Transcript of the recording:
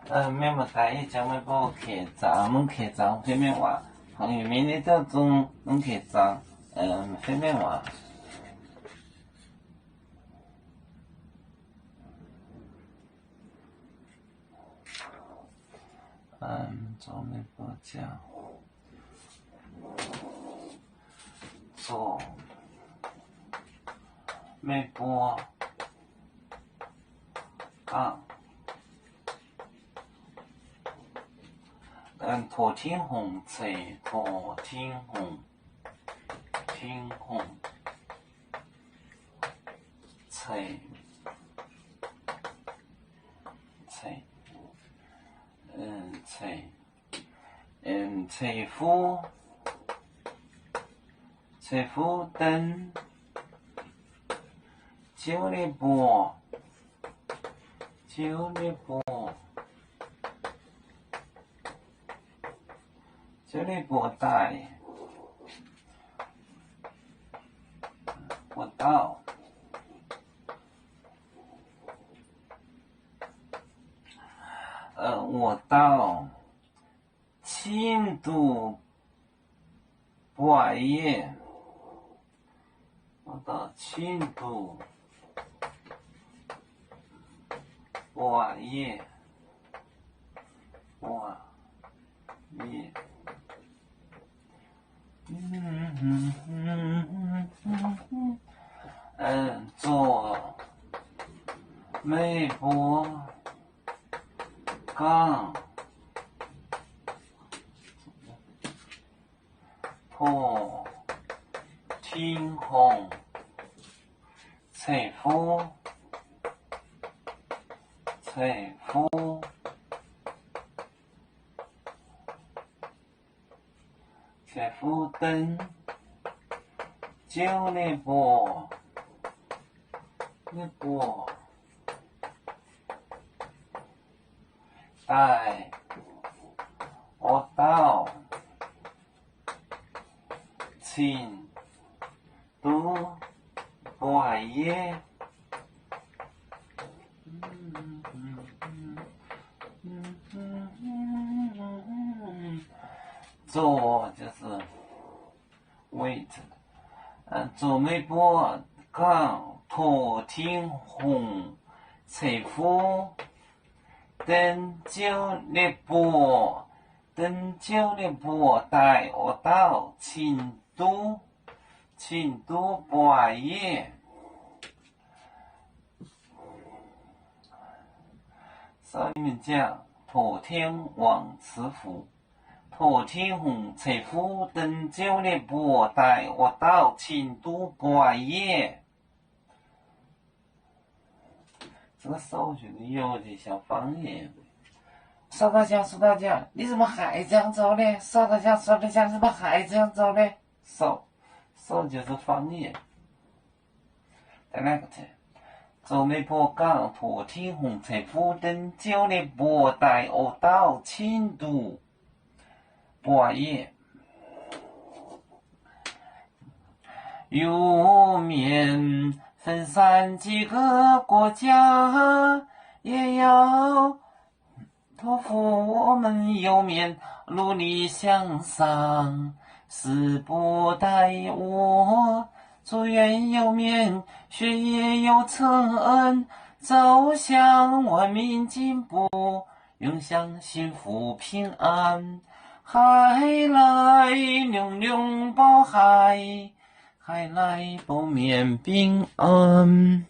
咩么大一讲咩帮我客栈，门客栈方面话，朋友明年这种门客栈，方面话。做咩帮讲？做咩帮讲？托天红车，托天红，天红车，车，车，车夫，车夫灯，九里坡，九里坡。九里坡带，我到，我到青都百业，我到青都百业，百业。做微博杠破天空财富财富财富灯九里坡那坡带我到青都百业做就是 wait， 做微博讲托天红财富等九里坡，等九里坡带我到青都，青都百业。上面讲托天王赐福。托天红财富等九里坡带我到青都百业。这个手觉得有点像方言。邵大家，邵大家，你怎么还这样走呢？邵大家，邵大家，怎么还这样走呢？手就是方言。再来个字，走微博讲托天红财富等九里坡带我到青都百业。有面分散几个国家，也要托付我们有面努力向上，时不待我，祝愿有面学业有成，走向文明进步，永享幸福平安。海来永永保海，海来保面平安。